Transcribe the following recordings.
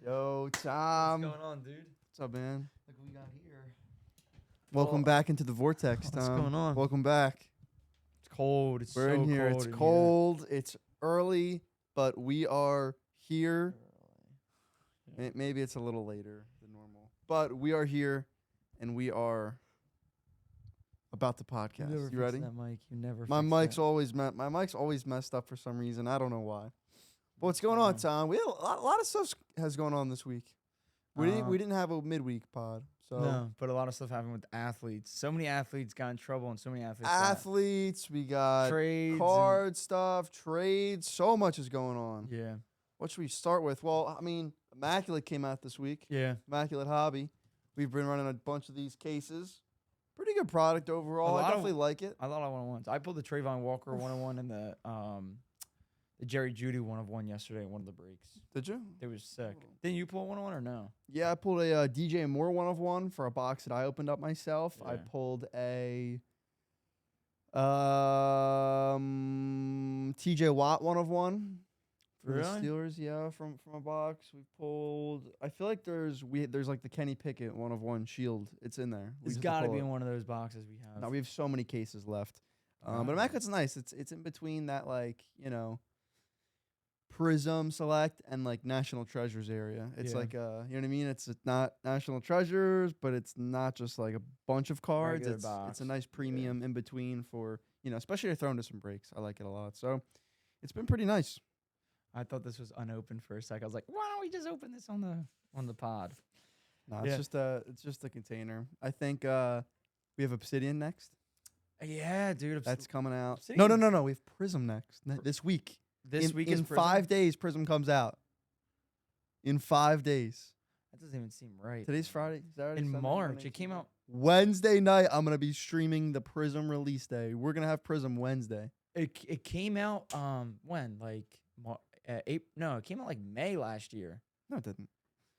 Yo, Tom. What's going on, dude? What's up, man? Look what we got here. Welcome back into the Vortex, Tom. What's going on? Welcome back. It's cold. It's We're so in here. cold. It's cold. It's early, but we are here. Yeah. Maybe it's a little later than normal, but we are here, and we are about the podcast. You never You ready? That mic. You never. My fix mic's that. always messed up for some reason. I don't know why. But what's going on, Tom? We had a lot of stuff has going on this week. We didn't have a midweek pod. So No, but a lot of stuff happened with athletes. So many athletes got in trouble, and so many athletes. athletes, we got Trades, card stuff, trades. So much is going on. Yeah. What should we start with? Well, I mean, Immaculate came out this week. Yeah. Immaculate Hobby. We've been running a bunch of these cases. Pretty good product overall. I definitely like it. A lot of one-on-ones. I pulled the Trayvon Walker one-on-one and the Jerry Jeudy one-of-one yesterday at one of the breaks. Did you? It was sick. Didn't you pull one-on-one or no? Yeah, I pulled a DJ Moore one of one for a box that I opened up myself. I Yeah. pulled a TJ Watt one of one for the Steelers. Yeah, from a box. We pulled. I feel like there's like the Kenny Pickett one of one shield. It's in there. It's got to be in one of those boxes we have. No, we have so many cases left. But Immaculate's nice. It's in between that, like, Prism Select and like National Treasures area. It's like you know what I mean? It's not National Treasures, but it's not just like a bunch of cards. It's a nice premium in between for, especially to throw into some breaks. I like it a lot. So it's been pretty nice. I thought this was unopened for a sec. I was like, why don't we just open this on the pod? No, it's just a container. I think we have Obsidian next. Yeah, dude. That's coming out. Obsidian's- No. We have Prism next this week. This week is in Prism? 5 days. Prism comes out. In 5 days. That doesn't even seem right. Today's Friday. Saturday, In Sunday, March. Monday, It came out. Wednesday night. I'm gonna be streaming the Prism release day. We're gonna have Prism Wednesday. It came out when like April? No, it came out like May last year. No, it didn't.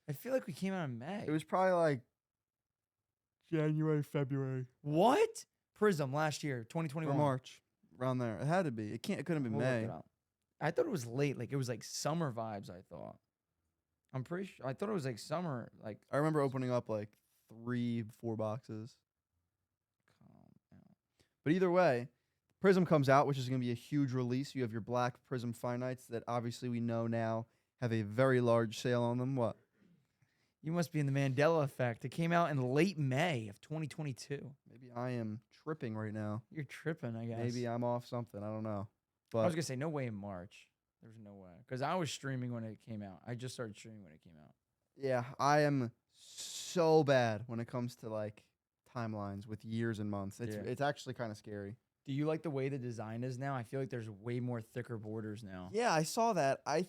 I feel like we came out in May. It was probably like January, February, what? Prism last year, or 2021. March, around there. It had to be. It couldn't have been We'll look May. it up. I thought it was late. Like it was like summer vibes. I thought. I'm pretty sure. I thought it was like summer. Like I remember opening up like 3-4 boxes. But either way, Prism comes out, which is going to be a huge release. You have your black Prism Finites that obviously we know now have a very large sale on them. What? You must be in the Mandela effect. It came out in late May of 2022. Maybe I am tripping right now. You're tripping, I guess. Maybe I'm off something. I don't know. But I was gonna say no way in March. There's no way because I was streaming when it came out. I just started streaming when it came out. yeah, I am so bad when it comes to like timelines with years and months. It's actually kind of scary. Do you like the way the design is now? I feel like there's way more thicker borders now. Yeah, I saw that. I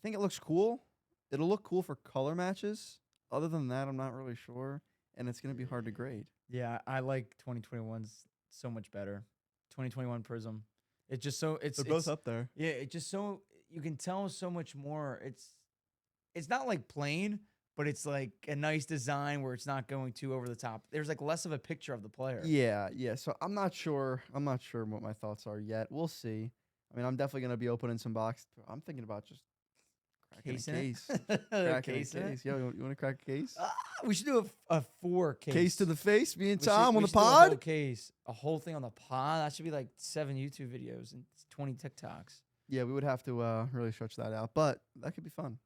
think it looks cool. It'll look cool for color matches. Other than that, I'm not really sure, and it's gonna be hard to grade. Yeah, I like 2021's so much better. 2021 Prism. It's just so They're both up there. Yeah, it's just so you can tell so much more. It's not like plain, but it's like a nice design where it's not going too over the top. There's like less of a picture of the player. Yeah. So I'm not sure. I'm not sure what my thoughts are yet. We'll see. I mean, I'm definitely gonna be opening some boxes. I'm thinking about just cracking Casing a it? case. Cracking a Casing it? case. Yo, you want to crack a case? We should do a 4 case. Case to the face. Me and We Tom should- on we the should do A pod. whole case. A whole thing on the pod. That should be like 7 YouTube videos and 20 TikToks. Yeah, we would have to really stretch that out, but that could be fun.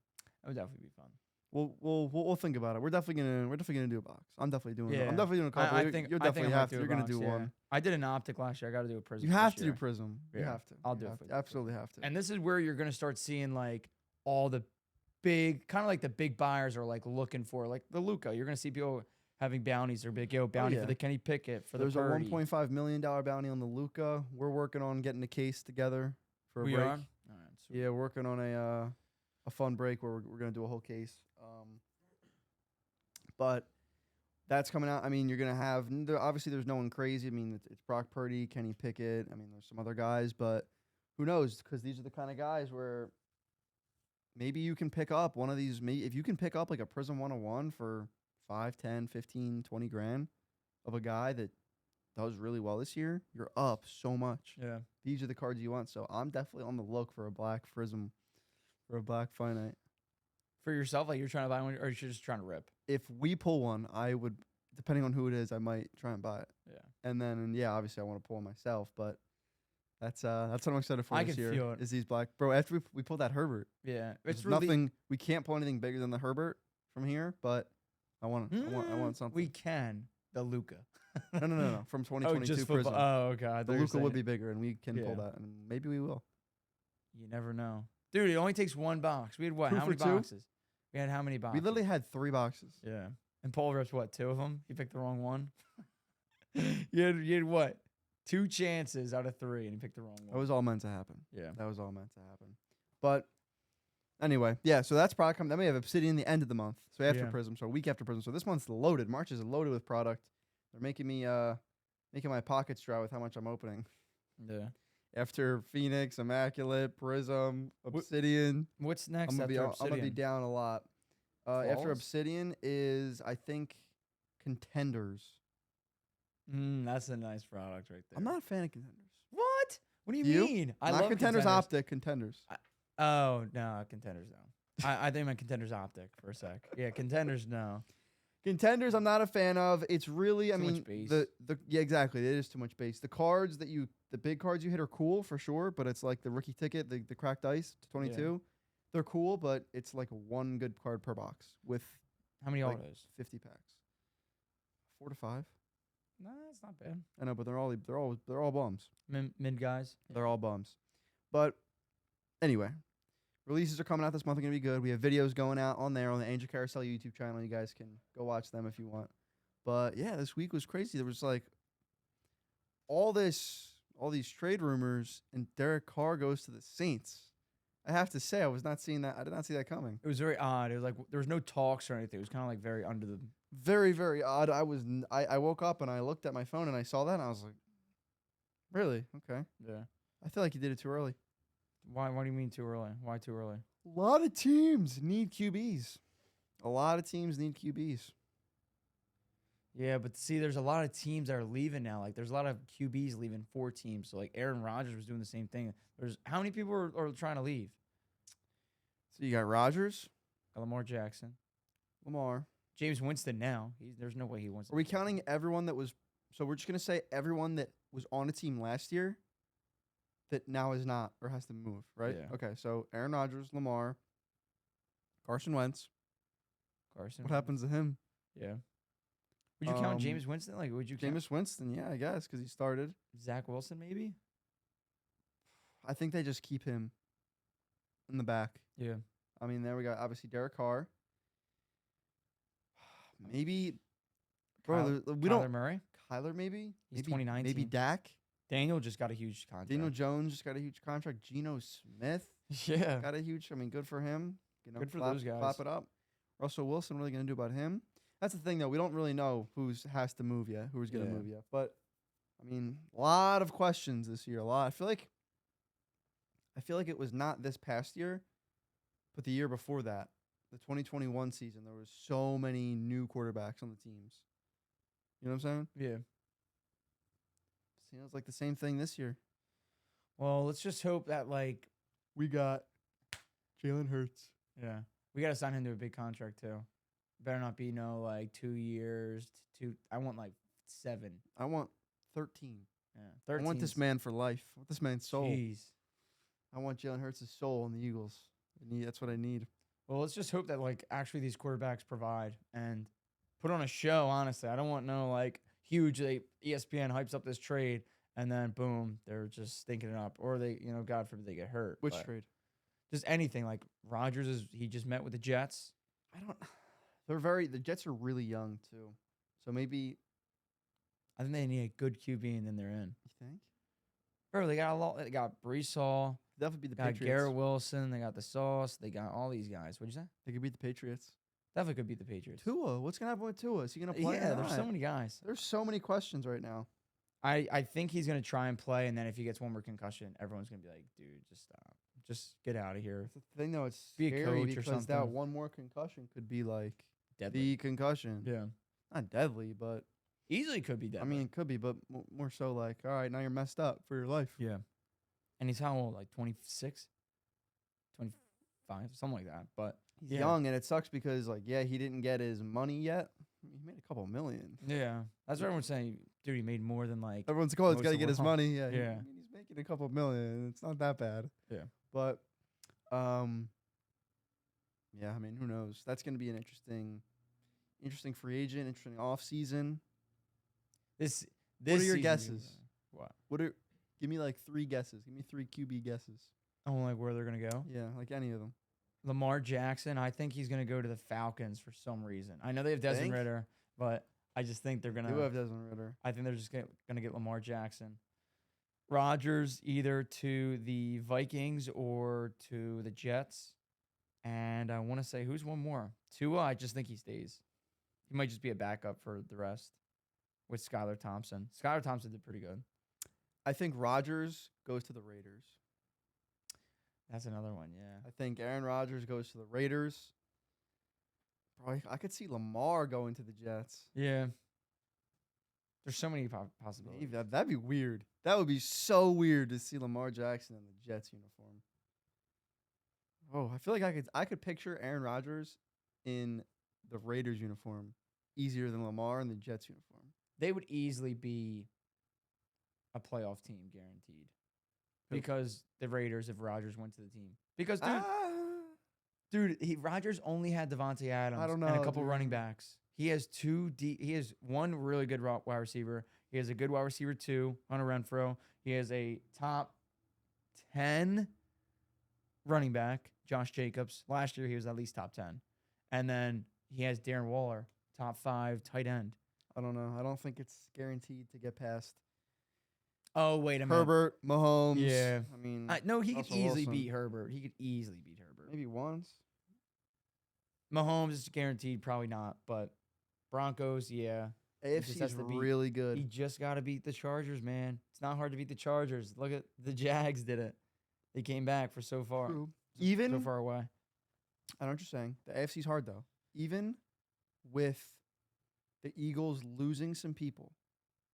That would definitely be fun. We'll think about it. We're definitely gonna do a box. I'm definitely doing. Yeah. I'm definitely doing a couple. I think you'll I think definitely I might have to. do a You're gonna box, do yeah. one. I did an optic last year. I got to do a Prism. You have this to do year. Prism. You Yeah, have to. I'll You do it have for to. you. Absolutely have to. And this is where you're gonna start seeing like all the big, kind of like the big buyers are like looking for, like the Luca. You're gonna see people having bounties or big bounty yeah. for the Kenny Pickett for There's the a Purdy. $1.5 million bounty on the Luca. We're working on getting a case together for a We break. are. All right, sweet. Yeah, working on a fun break where we're gonna do a whole case. But that's coming out. I mean, you're gonna have obviously there's no one crazy. I mean, it's Brock Purdy, Kenny Pickett. I mean, there's some other guys, but who knows? Because these are the kind of guys where maybe you can pick up one of these. If you can pick up like a Prism 101 for 5, 10, 15, 20 grand of a guy that does really well this year, you're up so much. Yeah. These are the cards you want. So I'm definitely on the look for a black Prism for a black finite. For yourself, like you're trying to buy one, or you're just trying to rip? If we pull one, I would, depending on who it is, I might try and buy it. Yeah. And then, yeah, obviously I want to pull one myself, but that's what I'm excited for I this can year. feel it. Is these black, bro? After we pulled that Herbert, Yeah. there's It's really nothing. We can't pull anything bigger than the Herbert from here, but I want something. We can the Luca. No. From Oh, 2022 just Prism. football. Oh, God. The Luca would be bigger, and we can pull Yeah. that, and maybe we will. You never know, dude. It only takes one box. We had what? Two How for many two? boxes? We had how many boxes? We literally had 3 boxes. Yeah. And Paul rips what? 2 of them. He picked the wrong one. you had what? 2 chances out of 3, and he picked the wrong That one. was all meant to happen. Yeah. That was all meant to happen. But anyway, yeah. So that's product coming. Then we have Obsidian the end of the month. So after Yeah. Prism. So a week after Prism. So this month's loaded. March is loaded with product. They're making me making my pockets dry with how much I'm opening. Yeah. After Phoenix, Immaculate, Prism, Obsidian, What's next I'm after gonna Obsidian? be down a lot. After Falls? Obsidian is, I think, Contenders. That's a nice product right there. I'm not a fan of Contenders. What? What do you You? mean? I Not love Contenders Optic, Contenders. Oh no, Contenders no. I think my Contenders Optic for a sec. Yeah, Contenders no. Contenders, I'm not a fan of. It's really, I Too mean, much base. the yeah, exactly. It is too much base. The cards the big cards you hit are cool for sure, but it's like the rookie ticket, the cracked ice to 22. They're cool, but it's like 1 good card per box with How many like autos? 50 packs. 4 to 5. No, that's not bad. I know, but they're all bums. Mid guys. They're all bums. But anyway, releases are coming out this month. Are gonna be good. We have videos going out on there on the Angel Carousel YouTube channel. You guys can go watch them if you want. But yeah, this week was crazy. There was like all these trade rumors, and Derek Carr goes to the Saints. I have to say, I was not seeing that. I did not see that coming. It was very odd. It was like there was no talks or anything. It was kind of like very under the. Very, very odd. I woke up and I looked at my phone and I saw that and I was like, really? Okay. Yeah. I feel like you did it too early. Why? What do you mean too early? Why too early? A lot of teams need QBs. A lot of teams need QBs. Yeah, but see, there's a lot of teams that are leaving now. Like, there's a lot of QBs leaving 4 teams. So, like, Aaron Rodgers was doing the same thing. There's how many people are trying to leave? So you got Rodgers, Lamar Jackson, Lamar. James Winston. Now, there's no way he wants. Are we counting everyone that was? So we're just gonna say everyone that was on a team last year that now is not or has to move, right? Yeah. Okay. So Aaron Rodgers, Lamar, Carson Wentz. Carson? What happens to him? Yeah. Would you count Um, James Winston? Like, would you count Jameis Winston, yeah, I guess, because he started. Zach Wilson? Maybe. I think they just keep him in the back. Yeah. I mean, there we got obviously Derek Carr. Maybe, bro, we Kyler don't. Murray. Kyler, maybe. He's maybe 2019. Maybe Dak. Daniel just got a huge contract. Daniel Jones just got a huge contract. Geno Smith Yeah. got a huge. I mean, good for him. You know, Good for clap, those guys. Clap it up. Russell Wilson, really gonna do about him? That's the thing, though. We don't really know who's has to move yet. Who's gonna Yeah. move yet? But I mean, a lot of questions this year. A lot. I feel like it was not this past year, but the year before that, the 2021 season. There was so many new quarterbacks on the teams. You know what I'm saying? Yeah. Seems like the same thing this year. Well, let's just hope that like We got Jalen Hurts. yeah, we gotta sign him to a big contract too. Better not be no like 2 years. I want like 7. I want 13. Yeah, I 13. want this man for life. I want this man's soul. Jeez. I want Jalen Hurts' soul in the Eagles. That's what I need. Well, let's just hope that like actually these quarterbacks provide and put on a show. Honestly, I don't want no like huge. ESPN hypes up this trade and then boom, they're just stinking it up, or they, God forbid they get hurt. Which but trade? Just anything. Like Rodgers he just met with the Jets. The Jets are really young too. So maybe, I think they need a good QB and then they're in. you think? Bro, they got a lot. They got Brees Hall. Definitely beat the Got Patriots. Garrett Wilson. They got the Sauce. They got all these guys. What'd you say? They could beat the Patriots. Definitely could beat the Patriots. Tua, what's gonna happen with Tua? Is he gonna play? Yeah, or there's not? so many guys. There's so many questions right now. I think he's gonna try and play, and then if he gets one more concussion, everyone's gonna be like, "Dude, just stop. Just get out of here." That's the thing, though. It's Be a scary coach or because that something. one more concussion could be like Deadly. the concussion. Yeah, Not deadly, but easily could be deadly. I mean, it could be, but more so like, all right, now you're messed up for your life. yeah. And he's how old? Like 26, 5, something like that. But He's yeah. young, and it sucks because like he didn't get his money yet. He made a couple million. Yeah, that's what everyone's saying. Dude, he made more than like. Everyone's like, oh, he's most got to of get his the money. Yeah, Yeah. I mean, he's making a couple million. It's not that bad. Yeah. But, yeah, I mean, who knows? That's going to be an interesting free agent, interesting off season. This What are your season, guesses? What? Give me like 3 guesses. Give me 3 QB guesses. Oh, like where they're gonna go? Yeah, like any of them. Lamar Jackson. I think he's gonna go to the Falcons for some reason. I know they have Desmond Think? Ritter, but I just think they're They gonna. do have Desmond Ritter. I think they're just gonna get Lamar Jackson. Rodgers either to the Vikings or to the Jets. And I want to say who's one more? Tua. I just think he stays. He might just be a backup for the rest with Skylar Thompson. Skylar Thompson did pretty good. I think Rodgers goes to the Raiders. That's another one, yeah. I think Aaron Rodgers goes to the Raiders. Bro, I could see Lamar going to the Jets. Yeah. There's so many possibilities. Maybe that'd be weird. That would be so weird to see Lamar Jackson in the Jets uniform. Oh, I feel like I could picture Aaron Rodgers in the Raiders uniform easier than Lamar in the Jets uniform. They would easily be a playoff team guaranteed. Who? Because the Raiders, if Rodgers went to the team. Because, Dude, Rodgers only had Devontae Adams I don't and a know, couple dude. running backs. He has he has one really good wide receiver. He has a good wide receiver 2, Hunter Renfrow. He has a top 10 running back, Josh Jacobs. Last year, he was at least top 10. And then he has Darren Waller, top 5 tight end. I don't know. I don't think it's guaranteed to get past Oh, wait a minute. Herbert, Mahomes. Yeah. I mean, No, he could Russell easily Wilson. beat Herbert. He could easily beat Herbert. maybe once. Mahomes is guaranteed, probably not. But Broncos, yeah. just AFC has is to beat- really good. He just got to beat the Chargers, man. It's not hard to beat the Chargers. Look at the Jags did it. They came back for so far. True. So Even far away. I know what you're saying. The AFC's hard though. Even with the Eagles losing some people,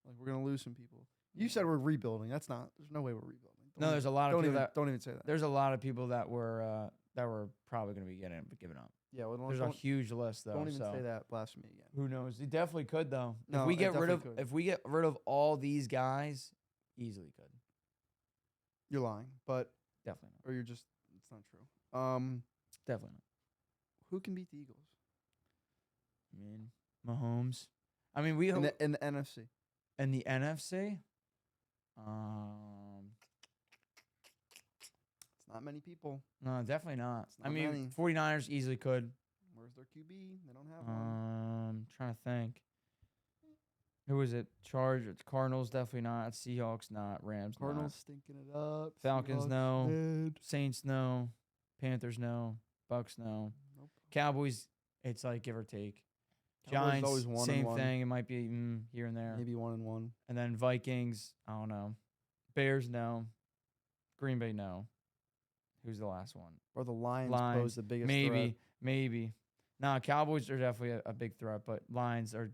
like we're gonna lose some people. You said we're rebuilding. That's not. There's no way we're rebuilding. No, there's a lot of people that don't even say that. there's a lot of people that were probably going to be giving up. Yeah, well, There's a don't, huge list though. don't even so say that blasphemy again. who knows? He definitely could though. No, if we it get rid of definitely could. if we get rid of all these guys, easily could. You're lying, but Definitely not. or you're just. It's not true. Definitely not. Who can beat the Eagles I mean, Mahomes. I mean, we in the NFC? in the NFC. It's not many people. No, definitely not. It's I not mean, many. 49ers easily could. Where's their QB? They don't have one. Trying to think. Who is it? Chargers, Cardinals, definitely not. Seahawks, not. Rams, Cardinals stinking it up. Falcons, Seahawks no. dead. not. Saints, no. Panthers, no. Bucks, no. Nope. Cowboys, it's like give or take. Cowboys Giants, always 1 and same 1. thing. It might be here and there. Maybe 1-1. And then Vikings, I don't know. Bears, no. Green Bay, no. Who's the last one? Or the Lions, Lions, pose the biggest Maybe. Nah, Cowboys are definitely a big threat, but Lions are,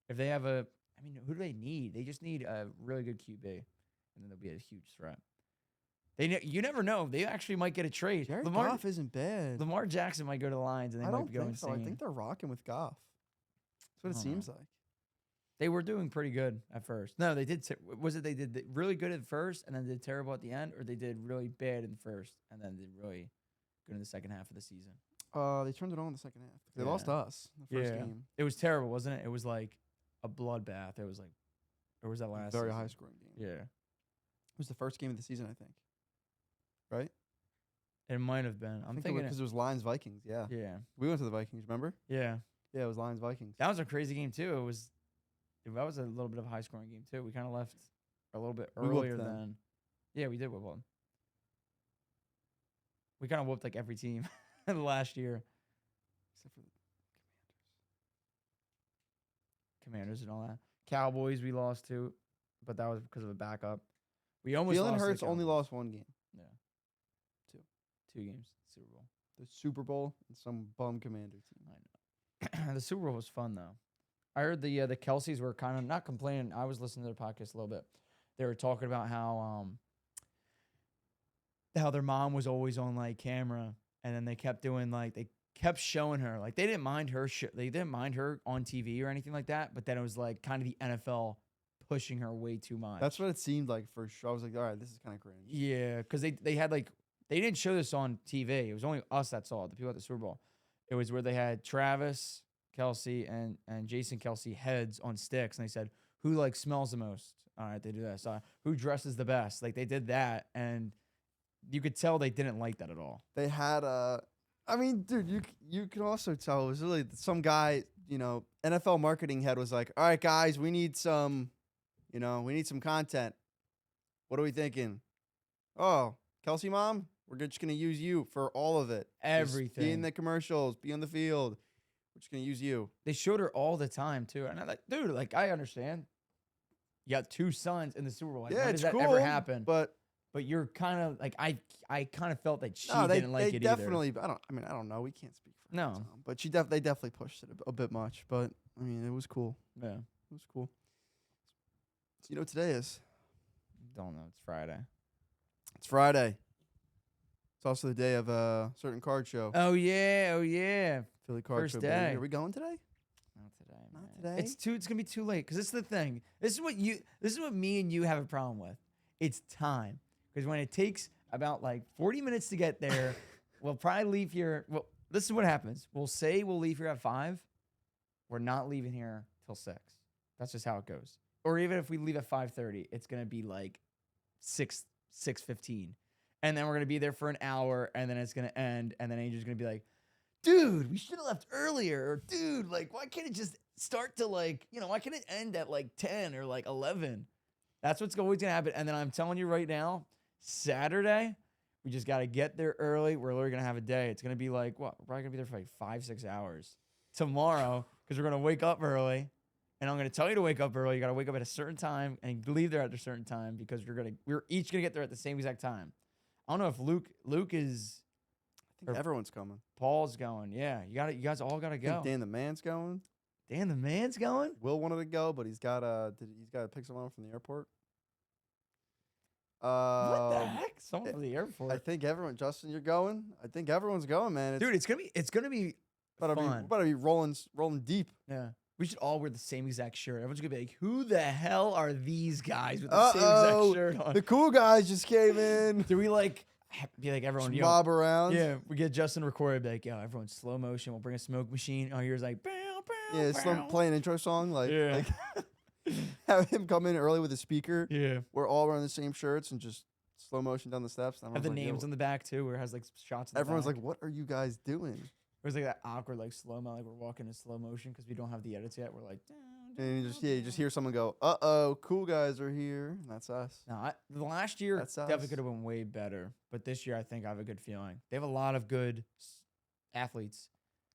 if they have who do they need? They just need a really good QB, and then they'll be a huge threat. You never know. They actually might get a trade. Jared Goff isn't bad. Lamar Jackson might go to the Lions, and they I might don't be going think so. insane. I think they're rocking with Goff. That's what it I don't seems like. They were doing pretty good at first. No, they did. Was it they did really good at first, and then did terrible at the end, or they did really bad in the first, and then did really good in the second half of the season? They turned it on in the second half. They lost to us in the first game. It was terrible, wasn't it? It was like a bloodbath. It was like, or was that last? Very season? high scoring game. Yeah, It was the first game of the season, I think. Right? it might have been. I'm thinking because it was Lions Vikings. Yeah. Yeah, We went to the Vikings. Remember? yeah. Yeah, it was Lions Vikings. That was a crazy game too. That was a little bit of a high scoring game too. We kind of left a little bit We whooped earlier them. than. Yeah, we did whoop them. We kind of whooped like every team last year. Except for the Commanders and all that. Cowboys we lost to, but that was because of a backup. We almost Jalen lost to the Hurts only Cowboys. lost 1 game. Yeah. Two. 2 games. Super Bowl. The Super Bowl and some bum Commander team. I know. The Super Bowl was fun though. I heard the Kelseys were kind of not complaining. I was listening to their podcast a little bit. They were talking about how their mom was always on like camera and then they kept doing they kept showing her they didn't mind her they didn't mind her on TV or anything like that, but then it was like kind of the NFL pushing her way too much. That's what it seemed like for sure. I was like, all right, this is kind of cringe. Yeah, because they had they didn't show this on TV. It was only us that saw it, the people at the Super Bowl. It was where they had Travis Kelsey and Jason Kelsey heads on sticks, and they said, who smells the most? All right, they do that. So who dresses the best? They did that, and you could tell they didn't like that at all. They had I mean, dude, you can also tell it was really some guy, NFL marketing head was like, all right, guys, we need some content. What are we thinking? Oh, Kelsey mom, we're just going to use you for all of it. Everything. Just be in the commercials, be on the field. We're just going to use you. They showed her all the time, too. And I'm like, dude, I understand. You got 2 sons in the Super Bowl. Yeah, when it's does that cool, ever happen? But you're kind of I kind of felt that she no, didn't like they it definitely, either. I don't know. We can't speak for No. Tom, but they definitely pushed it a bit much. But I mean, it was cool. Yeah. It was cool. So, you know what today is? Don't know. It's Friday. It's Friday. It's also the day of a certain card show. Oh yeah. Philly card First show. day. Baby. Are we going today? Not today. Not man. today? It's gonna be too late because this is the thing. This is what me and you have a problem with. It's time. Because when it takes about 40 minutes to get there, we'll probably leave here. Well, this is what happens. We'll say we'll leave here at 5. We're not leaving here till 6. That's just how it goes. Or even if we leave at 5:30, it's gonna be 6:15, and then we're gonna be there for an hour, and then it's gonna end, and then Angel's gonna be like, "Dude, we should have left earlier." Or, "Dude, why can't it just start to why can't it end at 10 or 11?" That's what's always gonna happen. And then I'm telling you right now, Saturday, we just gotta get there early. We're literally gonna have a day. It's gonna be what? We're probably gonna be there for 5-6 hours tomorrow because we're gonna wake up early. And I'm gonna tell you to wake up early. You gotta wake up at a certain time and leave there at a certain time because we're each gonna get there at the same exact time. I don't know if Luke is. I think everyone's coming. Paul's going. Yeah, you guys all gotta I go. think Dan the man's going. Dan the man's going. Will wanted to go, but he's got to pick someone up from the airport. What the heck? Someone from the airport. I think everyone. Justin, you're going. I think everyone's going, man. Dude, it's gonna be We're fun. about to be rolling deep. Yeah. We should all wear the same exact shirt. Everyone's gonna be like, "Who the hell are these guys with the same exact shirt on?" The cool guys just came in. Do we be like everyone? Just mob around. Yeah, we get Justin recorded. Be like, "Yo, everyone's slow motion. We'll bring a smoke machine." Oh, here's bow, bow, Yeah, bow. play an intro song. Yeah. Have him come in early with a speaker. Yeah. We're all wearing the same shirts and just slow motion down the steps. Have the names on the back too, where it has shots. In everyone's the back. like, "What are you guys doing?" It was that awkward slow mo, we're walking in slow motion because we don't have the edits yet. We're like, And you just hear someone go, "Uh-oh, cool guys are here." And that's us. No, the last year That's definitely us. could have been way better, but this year I think I have a good feeling. They have a lot of good athletes.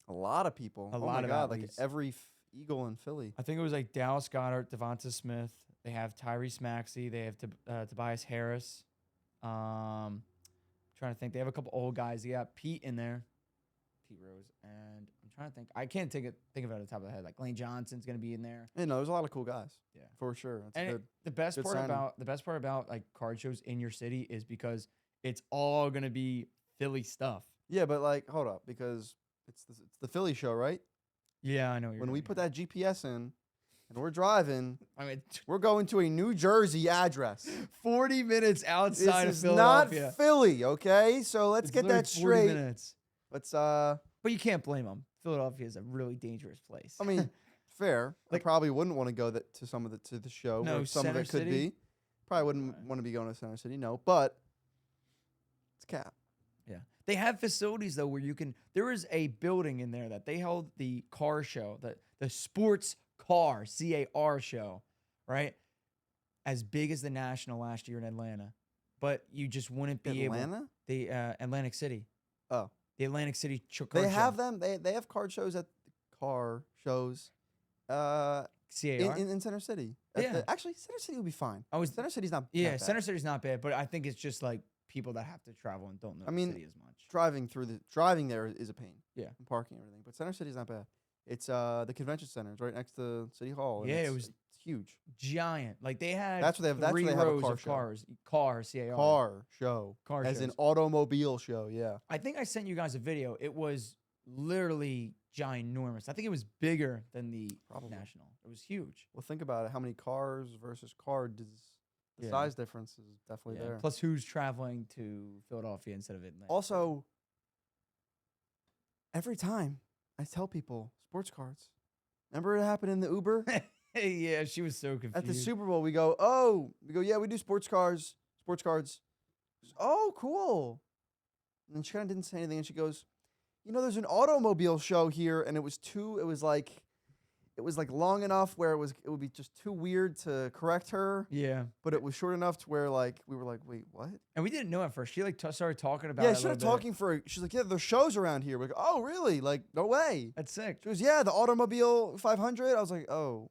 A lot of people. A Oh lot my of God, athletes. Every Eagle in Philly. I think it was Dallas Goddard, Devonta Smith. They have Tyrese Maxey. They have Tobias Harris. Trying to think. They have a couple old guys. They got Pete in there. Pete Rose. And I'm trying to think. I can't think of it on the top of the head. Lane Johnson's going to be in there. Yeah, no, there's a lot of cool guys. Yeah. For sure. That's And good. the best Good part signing. about card shows in your city is because it's all going to be Philly stuff. Yeah, but hold up, because it's the Philly show, right? Yeah, I know. When we put that GPS in and we're driving, I mean, we're going to a New Jersey address. 40 minutes outside This of is not Philadelphia. Philly, okay? So let's It's get literally that 40 straight. minutes. Let's But you can't blame them. Philadelphia is a really dangerous place. I mean, fair. I Like- probably wouldn't want to go to the show. No, where some of Center it could City? be. Probably wouldn't Right. want to be going to Center City. No, but it's cap. Yeah. They have facilities though where you can there is a building in there that they held the car show, the sports car CAR show, right? As big as the National last year in Atlanta. But you just wouldn't be able Atlanta? the Atlantic City. Oh. The Atlantic City car They show. have them. They have card shows at car shows. CAR. In Center City. Yeah. Actually, Center City would be fine. Center City's not. Yeah, that bad. Center City's not bad, but I think it's just people that have to travel and don't know I mean, the city as much. Driving there is a pain. Yeah. And parking and everything. But Center City's not bad. It's the convention center. It's right next to City Hall. and Yeah, it it's was huge. Giant. Like they had That's what they have. That's what three they have a rows car of show. cars, C-A-R. Car show. Car as an shows. automobile show. Yeah. I think I sent you guys a video. It was literally ginormous. I think it was bigger than the Probably. National. It was huge. Well, think about it. How many cars versus car does the Yeah. size difference is definitely Yeah. there. Plus, who's traveling to Philadelphia instead of Atlanta? Also, every time I tell people sports cards, remember it happened in the Uber yeah, she was so confused. at the Super Bowl. We go, yeah, we do sports cards. She goes, oh, cool. And then she kind of didn't say anything, and she goes, there's an automobile show here, and it was like long enough where it would be just too weird to correct her, Yeah. but it was short enough to where like we were like, wait, what? And we didn't know at first. She like started talking about Yeah, it. she started talking she's like, yeah, there's shows around here. We're like, oh, really? Like, no way. That's sick. She goes, yeah, the Automobile 500. I was like, oh.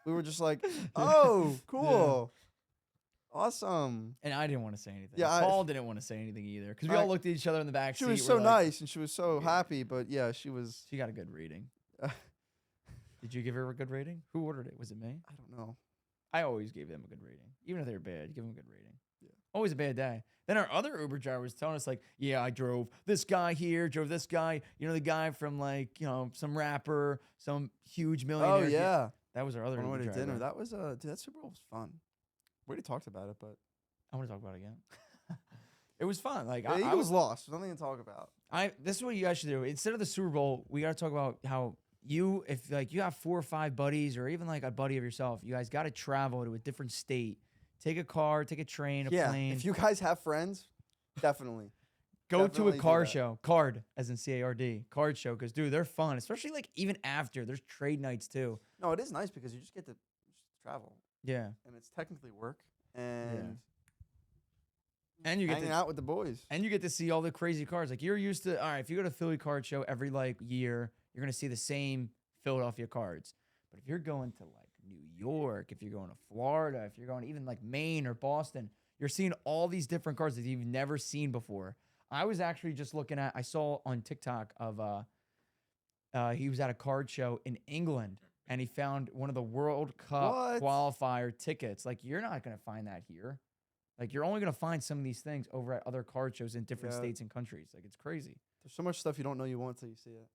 We were just like, oh, cool. Awesome. And I didn't want to say anything. Yeah, Paul didn't want to say anything either because we all looked at each other in the back She seat. was We're so like, nice and she was so Yeah. happy, but yeah, she was. She got a good rating. Did you give her a good rating? Who ordered it? Was it me? I don't know. I always gave them a good rating. Even if they were bad, give them a good rating. Yeah. Always a bad day. Then our other Uber driver was telling us, like, yeah, I drove this guy here, drove this guy, the guy from, like, some rapper, some huge millionaire. Oh, yeah. That was our other On the Uber way to driver. dinner. That was, dude, that Super Bowl was fun. We already talked about it, but. I want to talk about it again. It was fun. Like, The I Eagles was lost. There's nothing to talk about. This is what you guys should do. Instead of the Super Bowl, we got to talk about how if like you have 4 or 5 buddies or even like a buddy of yourself, you guys got to travel to a different state. Take a car, take a train, a plane. If you guys have friends, definitely. Go to a definitely do car that. show. Card, as in C-A-R-D. Card show. Because, dude, they're fun. Especially like even after. There's trade nights too. No, it is nice because you just get to travel. Yeah. And it's technically work. And And you get hanging out with the boys. And you get to see all the crazy cars. Like you're used to, all right, if you go to Philly card show every like year, you're going to see the same Philadelphia cards. But if you're going to like New York, if you're going to Florida, if you're going to even like Maine or Boston, you're seeing all these different cards that you've never seen before. I was actually just looking at, I saw on TikTok of, he was at a card show in England and he found one of the World Cup qualifier tickets. Like you're not going to find that here. Like, you're only going to find some of these things over at other card shows in different states and countries. Like, it's crazy. There's so much stuff you don't know you want until you see it.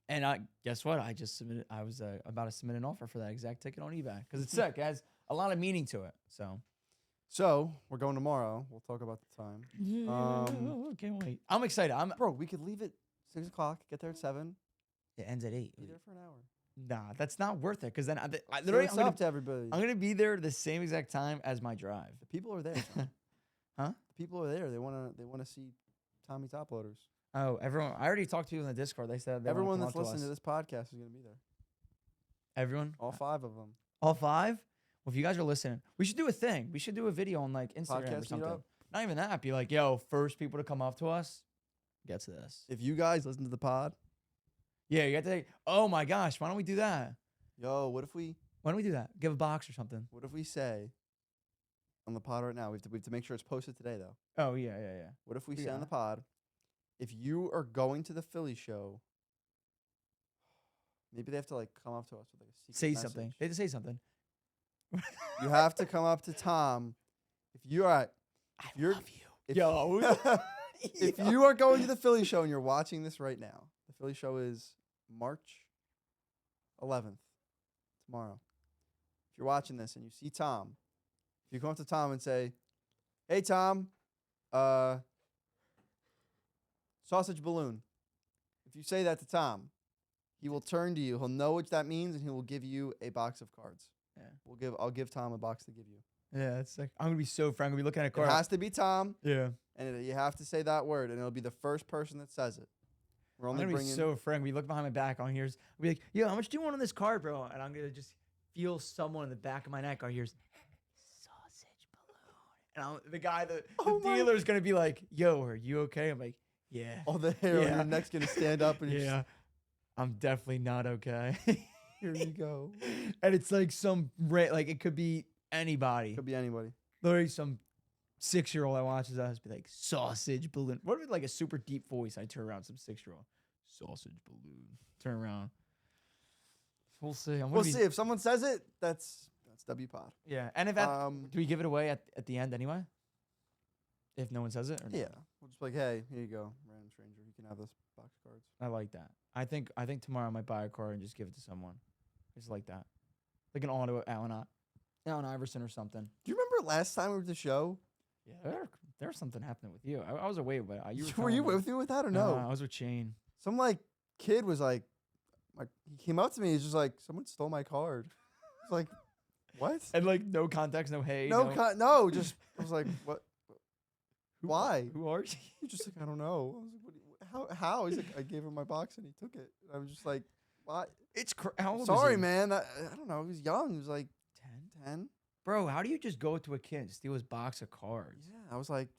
And guess what? I just submitted. I was about to submit an offer for that exact ticket on eBay because it's sick. It has a lot of meaning to it. So, we're going tomorrow. We'll talk about the time. Yeah, can't wait. I'm excited. Bro, we could leave at 6 o'clock, get there at 7. It ends at 8. Be there for an hour. Nah, that's not worth it because then I So literally, it's up to everybody. I'm going to be there the same exact time as my drive. The people are there. Huh? The people are there. They wanna see Tommy Top Loaders. Oh, everyone. I already talked to you in the Discord. They said Everyone that's listening to this podcast is gonna be there. Everyone? All 5 of them. All 5? Well, if you guys are listening, we should do a thing. We should do a video on like Instagram or Podcast something. meetup? Not even that. Be like, yo, first people to come up to us gets this. If you guys listen to the pod, Yeah, you got to. Oh my gosh, why don't we do that? yo, what if we Give a box or something. say on the pod right now? We have to make sure it's posted today though. Oh yeah. What if we say Yeah. on the pod, if you are going to the Philly show, maybe they have to like come up to us with like a secret Say message. something. They have to say something. You have to come up to Tom. If you are, I you're- love you. if, Yo. if you are going to the Philly show and you're watching this right now, the Philly show is March 11th, tomorrow. If you're watching this and you see Tom, if you come up to Tom and say, "Hey Tom, sausage balloon," if you say that to Tom, he will turn to you. He'll know what that means, and he will give you a box of cards. Yeah. I'll give Tom a box to give you. Yeah, that's sick. I'm gonna be so frank. I'm gonna be looking at a It card. has to be Tom, Yeah. and you have to say that word, and it'll be the first person that says it. We're I'm only gonna be bringing. so frank. We look behind my back. On here's. I'll be like, yo, how much do you want on this card, bro? And I'm gonna just feel someone in the back of my neck. I hears sausage balloon, and the guy, the dealer's gonna be like, yo, are you okay? I'm like, yeah. All the hair on Yeah. your neck's gonna stand up, and you're Yeah. I'm definitely not okay. here you go. And it's like like it could be anybody. Could be anybody. Literally some 6-year-old that watches us be like, sausage balloon. What if like a super deep voice? I turn around, some 6-year-old. Sausage balloon. Turn around. We'll see. We'll see if someone says it. That's That's W Pod. Yeah. And if that, do we give it away at the end anyway? If no one says it? Or no? Yeah, we'll just be like, hey, here you go, random stranger. You can have this box of cards. I like that. I think tomorrow I might buy a card and just give it to someone. Just like that. Like an auto Allen Iverson or something. Do you remember last time we were at the show? Yeah, there's something happening with you. I was away, but you Were you with me with that or no? I was with Shane. Some like kid was like he came up to me. He's just like, someone stole my card. It's like, what? And like no context, no hey. No, just I was like, what? Why? Who are you? He's just like, I don't know. I was like, how? He's like, I gave him my box and he took it. And I was just like, what? It's how old Sorry, is he? man. I don't know. He was young. He was like 10. Bro, how do you just go to a kid and steal his box of cards? Yeah, I was like,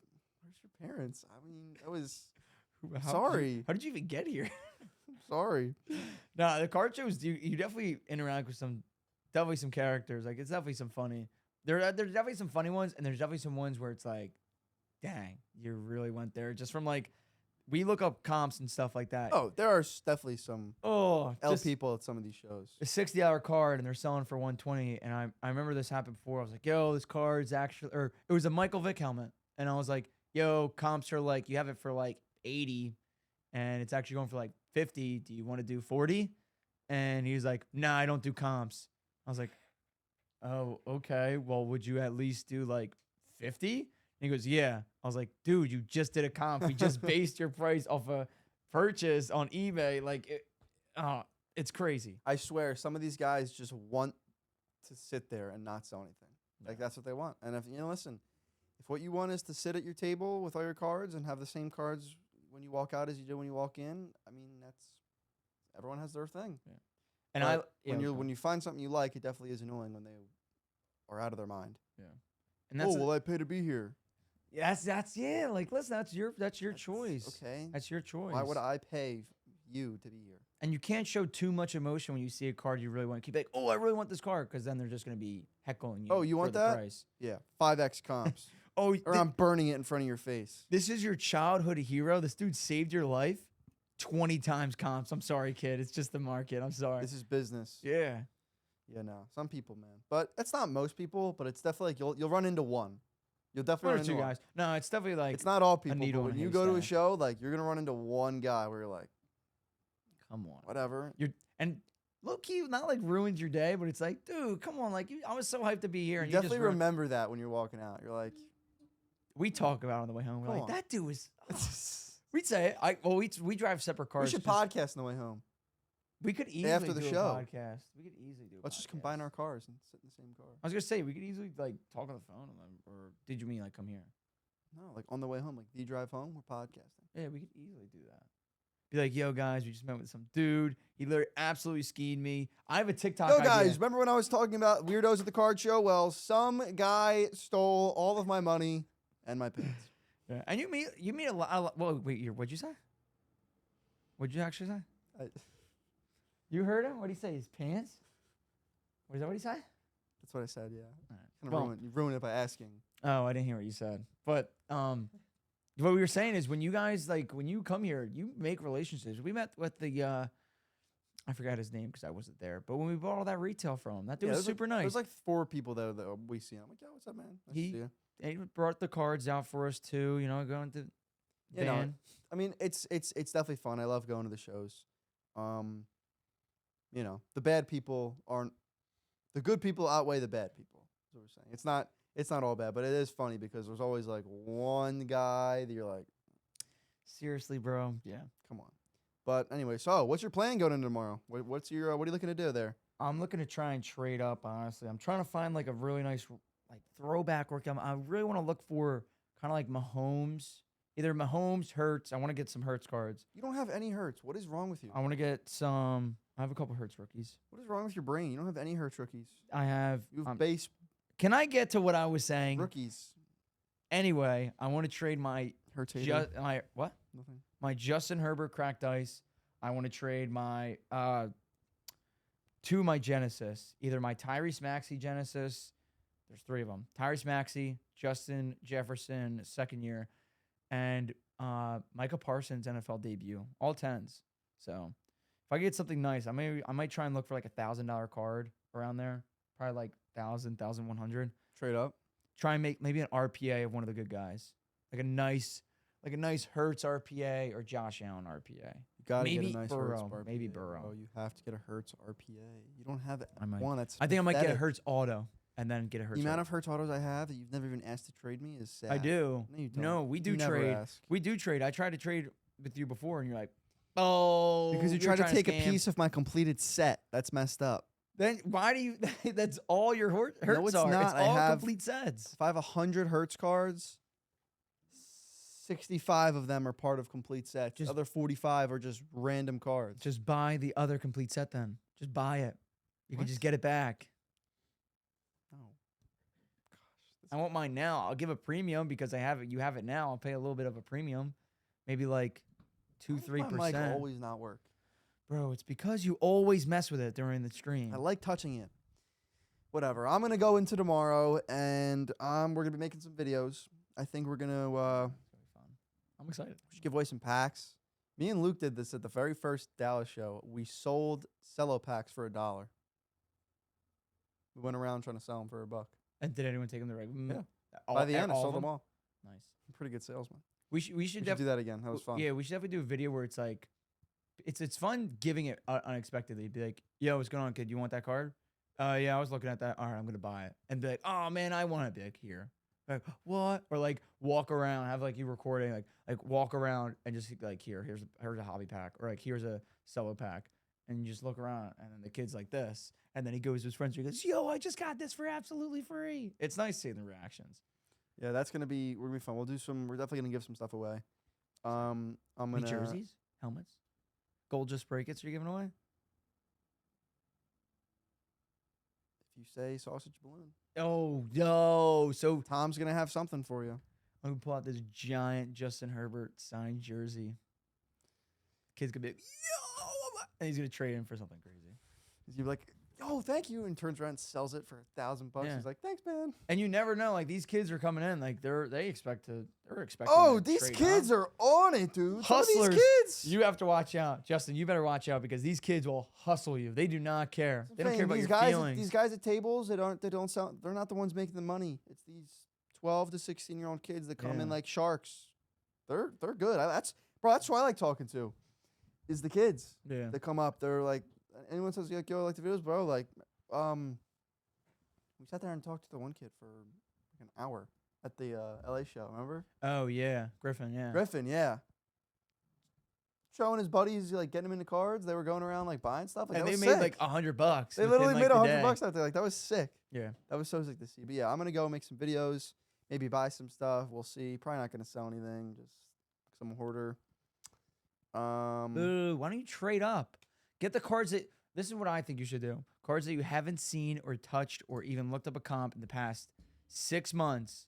where's your parents? I mean, that was How sorry. How did you even get here? Sorry. Nah, the card shows you definitely interact with definitely some characters. Like it's definitely some funny. There's definitely some funny ones, and there's definitely some ones where it's like, dang, you really went there. Just from like, we look up comps and stuff like that. Oh, there are definitely some L just people at some of these shows. a $60 card and they're selling for $120. And I remember this happened before. I was like, yo, this card's actually, or it was a Michael Vick helmet. And I was like, yo, comps are like, you have it for like 80 and it's actually going for like 50. Do you want to do 40? And he was like, nah, I don't do comps. I was like, oh, okay. Well, would you at least do like 50? And he goes, yeah. I was like, dude, you just did a comp. We just based your price off a purchase on eBay. Like, it's crazy. I swear, some of these guys just want to sit there and not sell anything. Like, that's what they want. And if listen, if what you want is to sit at your table with all your cards and have the same cards when you walk out as you do when you walk in, I mean, everyone has their thing. Yeah. And when you find something you like, it definitely is annoying when they are out of their mind. Yeah. And that's will I pay to be here? That's yeah. Like, listen, that's your choice. Okay. That's your choice. Why would I pay you to be here? And you can't show too much emotion when you see a card you really want to keep. Like, oh, I really want this card, because then they're just gonna be heckling you. Oh, you for want the that? Price. Yeah, 5x comps. Oh, or I'm burning it in front of your face. This is your childhood hero. This dude saved your life 20 times comps. I'm sorry, kid. It's just the market. I'm sorry. This is business. Yeah. Yeah, no. Some people, man. But it's not most people, but it's definitely like you'll run into one. You'll definitely One or run into two one. guys. No, it's definitely like It's not all people, needle but in when a you go to a haystack. show, like you're gonna run into one guy where you're like, come on. whatever. And low key, not like ruins your day, but it's like, dude, come on. Like, I was so hyped to be here. You And definitely you just remember that when you're walking out. You're like, we talk about it on the way home. We're Come like, on. that dude was. We'd say it. We drive separate we cars. should 'cause podcast on the way home. We could easily after the do show. a podcast. We could easily do. Let's just combine our cars and sit in the same car. I was gonna say we could easily like talk on the phone, or did you mean like come here? No, like on the way home, like the drive home, we're podcasting. Yeah, we could easily do that. Be like, yo, guys, we just met with some dude. He literally absolutely skied me. I have a TikTok. Yo, idea. guys, remember when I was talking about weirdos at the card show? Well, some guy stole all of my money and my pants. Yeah. And you meet a lot. Well, wait, what'd you say? What'd you actually say? You heard him? What'd he say? His pants? Was that what he said? That's what I said. Yeah. Right. Well- You ruined it by asking. Oh, I didn't hear what you said. But what we were saying is when you guys when you come here, you make relationships. We met with the I forgot his name because I wasn't there. But when we bought all that retail from him, that dude was super nice. There's like 4 people there that we see. I'm like, yo, what's up, man? Nice to see you. And he brought the cards out for us too. You know, going to You know, van. I mean, it's definitely fun. I love going to the shows. You know, the bad people aren't the good people outweigh the bad people. That's what we're saying. It's not all bad, but it is funny because there's always like one guy that you're like, Seriously, bro. Yeah. come on. But anyway, so what's your plan going into tomorrow? What are you looking to do there? I'm looking to try and trade up. Honestly, I'm trying to find like a really nice like throwback workout. I really want to look for kind of like Mahomes. Either Mahomes, Hurts. I want to get some Hurts cards. You don't have any Hurts. What is wrong with you? I want to get some. I have a couple Hurts rookies. What is wrong with your brain? You don't have any Hurts rookies. I have. You have base Can I get to what I was saying? rookies. Anyway, I want to trade my Hurts what? Nothing. My Justin Herbert cracked ice. I want to trade my my Genesis. Either my Tyrese Maxey Genesis. There's 3 of them. Tyrese Maxey, Justin Jefferson, second year, and Micah Parsons NFL debut. All 10s. So if I get something nice, I might try and look for like $1,000 card around there. probably like 1,100. Trade up. Try and make maybe an RPA of one of the good guys, like a nice Hurts RPA or Josh Allen RPA. You gotta get Maybe a nice Burrow, Hertz RPA. maybe Burrow. Bro. You have to get a Hertz RPA. You don't have I might. one. That's I think I might get a pathetic. Hertz auto and then get a Hertz. The amount auto. of Hertz autos I have that you've never even asked to trade me is sad. I do. No, you don't. No, we do You never trade. ask. We do trade. I tried to trade with you before, and you're like, "Oh, Because you you're try to trying take a scam." piece of my completed set. That's messed up. Then why do you? That's all your Hertz it's are. not. It's I all have- complete sets. If I have 100 Hertz cards, 65 of them are part of complete sets. Just- The other 45 are just random cards. Just buy the other complete set. Then just buy it. You can What? just get it back. No. I won't mind now. I'll give a premium because I have it. You have it now. I'll pay a little bit of a premium, maybe like Why does my mic 2-3%. always not work. Bro, it's because you always mess with it during the stream. I like touching it. Whatever. I'm gonna go into tomorrow, and we're gonna be making some videos. I think we're gonna It's gonna be fun. I'm excited. we should give away some packs. Me and Luke did this at the very first Dallas show. We sold cello packs for $1. We went around trying to sell them for $1. And did anyone take them the right? Yeah. By the end, I sold them all. Nice. I'm a pretty good salesman. We should We should do that again. That was fun. Yeah, we should definitely do a video where it's like, it's fun giving it unexpectedly. Be like, yo, what's going on, kid? You want that card? Yeah, I was looking at that. All right, I'm gonna buy it. And be like, oh man, I want it. Be like, here. Like, what? Or like walk around, have like you recording, like walk around and just like here's a hobby pack, or like here's a cello pack, and you just look around, and then the kid's like this, and then he goes to his friends, and he goes, yo, I just got this for absolutely free. It's nice seeing the reactions. Yeah, that's gonna be we're gonna be fun. We'll do some. We're definitely gonna give some stuff away. I'm Any gonna jerseys, helmets, gold just spray kits. Are you giving away? If you say sausage balloon, Oh no! So Tom's gonna have something for you. I'm gonna pull out this giant Justin Herbert signed jersey. Kid's gonna be like, yo, and he's gonna trade in for something crazy. He's gonna be like, "Oh, thank you," and turns around and sells it for $1,000. Yeah. He's like, "Thanks, man." And you never know. Like these kids are coming in. Like they're expecting. Oh, to these trade kids on. are on it, dude. Some of Hustlers. these kids. You have to watch out, Justin. You better watch out because these kids will hustle you. They do not care. They don't care about these your guys. feelings. These guys at tables, they don't sound. They're not the ones making the money. It's these 12 to 16-year-old kids that come in Yeah. like sharks. They're good. That's who I like talking to. Is the kids Yeah. that come up. They're like, anyone says like, "Yo, I like the videos, bro." Like, we sat there and talked to the one kid for like an hour at the LA show. Remember? Oh yeah, Griffin. Yeah. Griffin, yeah. Showing his buddies, like getting him into cards. They were going around like buying stuff. Like, And that they was made sick. like $100. They within, literally like, made the $100 day. out there. Like that was sick. Yeah. That was so sick to see. But yeah, I'm gonna go make some videos. Maybe buy some stuff. We'll see. Probably not gonna sell anything. Just some hoarder. Ooh, why don't you trade up? Get the cards that. This is what I think you should do. Cards that you haven't seen or touched or even looked up a comp in the past 6 months.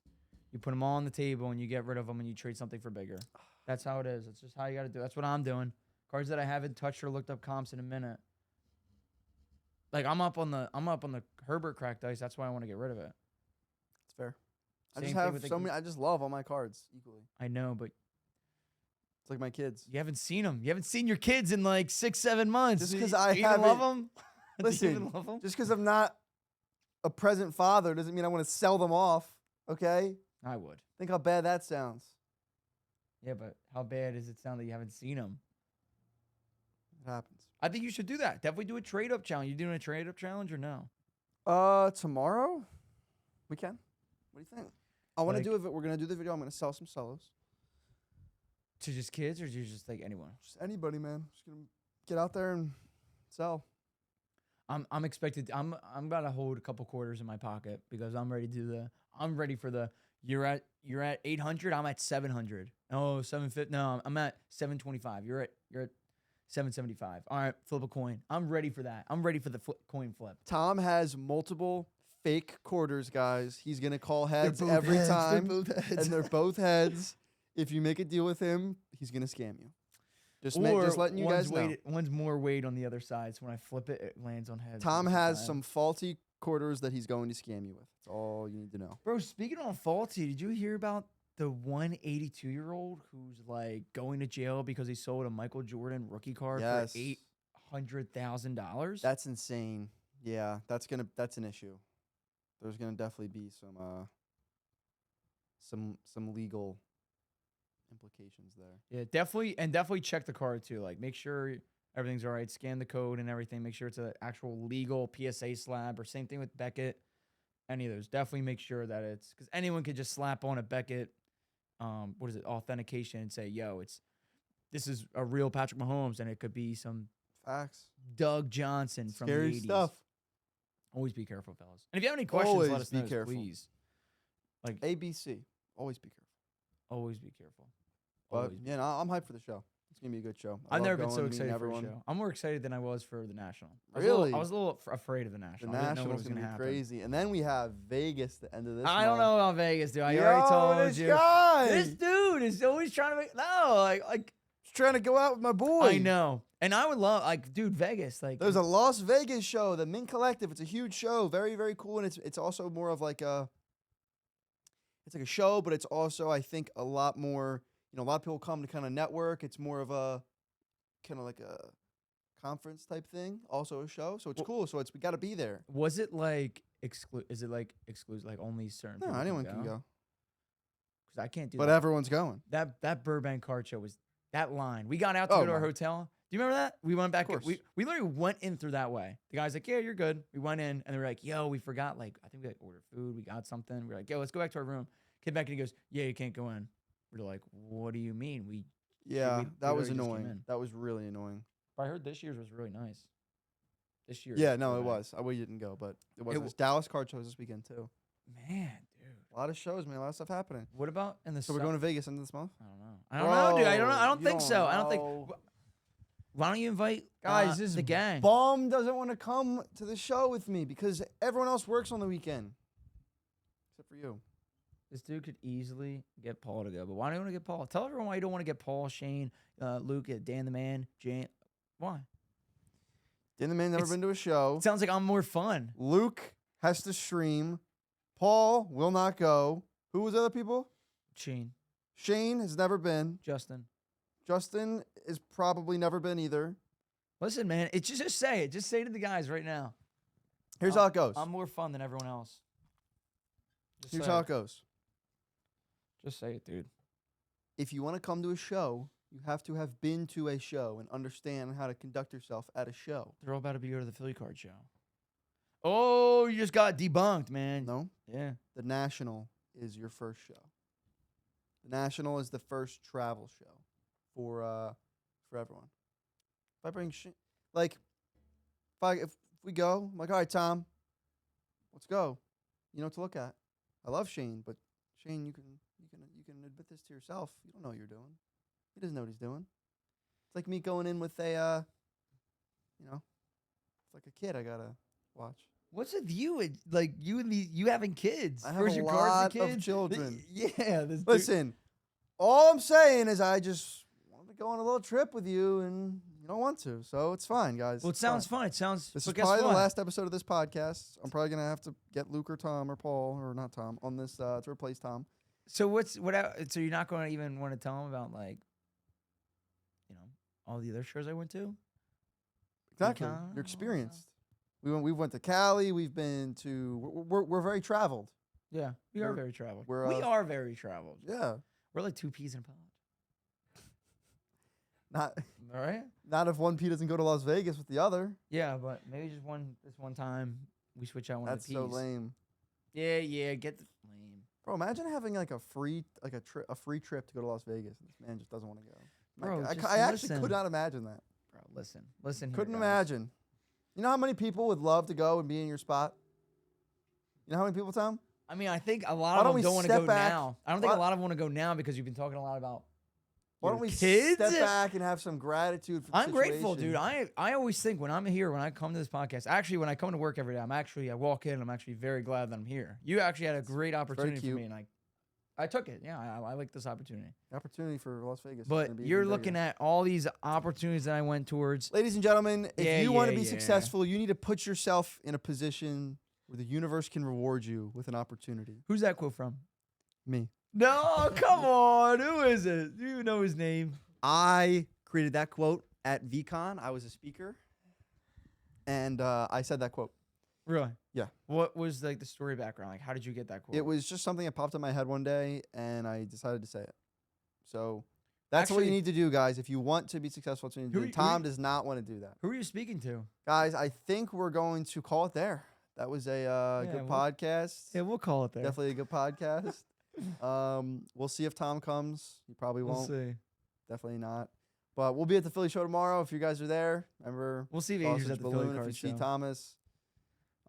You put them all on the table and you get rid of them and you trade something for bigger. That's how it is. That's just how you got to do it. That's what I'm doing. Cards that I haven't touched or looked up comps in a minute. Like I'm up on the Herbert cracked dice. That's why I want to get rid of it. It's fair. I Same just thing have with, like, so many. I just love all my cards equally. I know, but It's like my kids. you haven't seen them. You haven't seen your kids in like 6-7 months. Just 'cause Do I you even love haven't- them? Do you even Listen, love 'em? just because I'm not a present father doesn't mean I want to sell them off. Okay? I would. Think how bad that sounds. Yeah, but how bad does it sound that you haven't seen them? It happens. I think you should do that. Definitely do a trade up challenge. You doing a trade up challenge or no? Tomorrow we can. What do you think? I want to Like- do it. We're gonna do the video. I'm gonna sell some solos. To just kids or to just like anyone? Just anybody, man. Just gonna get out there and sell. I'm expected. I'm about to hold a couple quarters in my pocket because I'm ready to do the. I'm ready for the. You're at 800. I'm at 700. Oh, 750. No, I'm at 725. You're at 775. All right, flip a coin. I'm ready for that. I'm ready for the coin flip. Tom has multiple fake quarters, guys. He's gonna call heads both every heads. They're time, both heads. and they're both heads. If you make a deal with him, he's gonna scam you. Just letting you guys know. One's more weight on the other side, so when I flip it, it lands on heads. Tom most of the has time. some faulty quarters that he's going to scam you with. That's all you need to know. Bro, speaking on faulty, did you hear about the 182-year-old who's like going to jail because he sold a Michael Jordan rookie card Yes. for $800,000? That's insane. Yeah, that's an issue. There's gonna definitely be some legal implications there. Yeah, definitely check the card too. Like, make sure everything's all right. Scan the code and everything. Make sure it's an actual legal PSA slab, or same thing with Beckett. Any of those. Definitely make sure that it's, because anyone could just slap on a Beckett, what is it, authentication, and say, "Yo, this is a real Patrick Mahomes," and it could be some Facts. Doug Johnson from the Scary 80s. stuff. Always be careful, fellas. And if you have any questions, Always let us be know, careful. please. Like, ABC. Always be careful. always be careful. But Always be yeah, no, I'm hyped for the show. It's gonna be a good show. I've love never been going, so meeting excited everyone. for a show. I'm more excited than I was for the National. Really? I was a little afraid of the The National. I didn't know what National's was gonna going be to happen. crazy, and then we have Vegas the end of this. I don't month. know about Vegas, dude. I Yo, already told this you. guy! This dude is always trying to make like Just trying to go out with my boy. I know. And I would love, like, dude, Vegas. Like, There's a Las Vegas show, the Mint Collective. It's a huge show, very very cool, and it's also more of like a. It's like a show, but it's also, I think, a lot more. A lot of people come to kind of network. It's more of a kind of like a conference type thing. Also a show, so it's cool. So we got to be there. was it like is it like exclusive, like only certain No, people anyone can go, Because I can't do but that. everyone's going. That Burbank card show was that line. We got out to Oh go to our my. hotel. Do you remember that? We went back. course. We literally went in through that way. The guy's like, "Yeah, you're good." We went in, and they were like, "Yo, we forgot. Like, I think we like ordered food. We got something." We're like, "Yo, let's go back to our room." Came back and he goes, "Yeah, you can't go in." We're like, "What do you mean? Yeah, we that was literally just came annoying. in. That was really annoying. But I heard this year's was really nice. This year. Yeah, no, it was. We didn't go, but it was. It This Dallas card shows this weekend too. Man, dude. A lot of shows, man. A lot of stuff happening. What about in the So we're sum- going to Vegas end of this month. I don't know. I don't know, dude. I don't know. I don't You think don't so. I don't think. know. Why don't you invite Guys, this the gang? Bum doesn't want to come to the show with me because everyone else works on the weekend, except for you. This dude could easily get Paul to go, but why do you want to get Paul? Tell everyone why you don't want to get Paul, Shane, Luke, Dan the Man, Jane. Why? Dan the man never been to a show. It sounds like I'm more fun. Luke has to stream. Paul will not go. Who was the other people? Shane, Shane has never been. Justin. Justin is probably never been either. Listen, man, it's just say it. Just say it to the guys right now. Here's how it goes. I'm more fun than everyone else. Just Here's say how it. it goes. Just say it, dude. If you want to come to a show, you have to have been to a show and understand how to conduct yourself at a show. They're all about to be go to the Philly card show. Oh, you just got debunked, man. No? Yeah. The National is your first show. The National is the first travel show for everyone. If I bring if we go, I'm like, all right, Tom, let's go. You know what to look at. I love Shane, but Shane, you can admit this to yourself. You don't know what you're doing. He doesn't know what he's doing. It's like me going in with it's like a kid I gotta watch. What's with you? Like you having kids? I have First a your card for lot of kids? children. Yeah. This dude- Listen, all I'm saying is I just want to go on a little trip with you, and you don't want to, so it's fine, guys. Well, it It's fine. sounds fun. It sounds. This but is guess probably what? the last episode of this podcast. I'm probably gonna have to get Luke or Tom or Paul or not Tom on this to replace Tom. So so you're not going to even want to tell them about, like, all the other shows I went to? Exactly, Okay. you're experienced. We went to Cali. We've been to. We're very traveled. Yeah, we are We're- very traveled. we're, We are very traveled. Yeah, We're like two peas in a pod. not All right. not if one P doesn't go to Las Vegas with the other. Yeah, but maybe just this one time we switch out one That's of the so peas. lame, Yeah, get the lame. bro. Imagine having like a free trip to go to Las Vegas, and this man just doesn't want to go. Bro, Like, just I actually listen. could not imagine that. Bro, listen. Here, Couldn't guys. imagine. You know how many people would love to go and be in your spot? You know how many people, Tom? I mean, I think a lot Why of don't them we don't want to step go back? now. I don't think Why- a lot of them want to go now because you've been talking a lot about. Why your don't we kids? step back and have some gratitude for the I'm grateful, dude. situation? I always think when I'm here, when I come to this podcast, actually, when I come to work every day, I walk in, I'm actually very glad that I'm here. You actually had a great opportunity for cute. me, and I took it. Yeah, I like this opportunity. Opportunity for Las Vegas. is But gonna be you're even bigger. looking at all these opportunities that I went towards. Ladies and gentlemen, if Yeah, you want to yeah, be yeah. successful, you need to put yourself in a position where the universe can reward you with an opportunity. Who's that quote from? Me. No, come on. Who is it? Do you know his name? I created that quote at VCon. I was a speaker, and I said that quote. Really? Yeah. What was like the story background? Like, how did you get that quote? It was just something that popped in my head one day, and I decided to say it. So that's what you Actually, need to do, guys. If you want to be successful, that's what you need to who do. are you- who Tom you- does not want to do that. who are you speaking to? Guys, I think we're going to call it there. That was a Yeah, good we'll- podcast. Yeah, we'll call it there. Definitely a good podcast. We'll see if Tom comes. He probably We'll won't. see. Definitely not. But we'll be at the Philly show tomorrow if you guys are there. Remember, We'll see if Andrew's sausage at the balloon. Philly If you card see show. Thomas,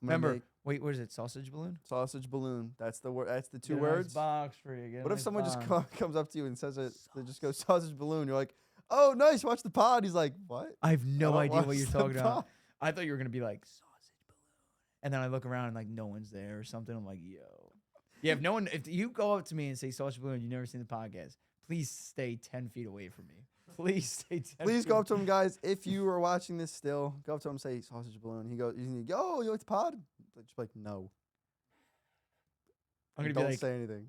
I'm gonna Remember, make wait, what is it? Sausage balloon? sausage balloon. That's the word. That's the two Get a nice words. box for you. Get a What if nice someone just box. comes up to you and says it? They just go sausage balloon. You're like, oh, nice. Watch the pod. He's like, what? I have no don't idea what watch you're the talking about. pod. I thought you were gonna be like sausage balloon, and then I look around and like no one's there or something. I'm like, yo, yeah. If you go up to me and say sausage balloon, you've never seen the podcast. Please stay 10 feet away from me. Please stay 10. Please feet go up to him, guys. If you are watching this still, go up to him and say sausage balloon. He's gonna go, oh, you like the pod? Just be like, no. I'm gonna Don't be like, say anything.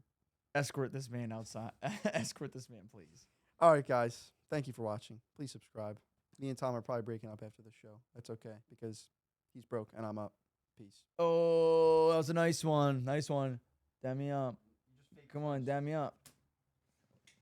escort this man outside. Escort this man, please. All right, guys. Thank you for watching. Please subscribe. Me and Tom are probably breaking up after the show. That's okay because he's broke and I'm up. Peace. Oh, that was a nice one. Nice one. Dab me up. Come on, dab me up.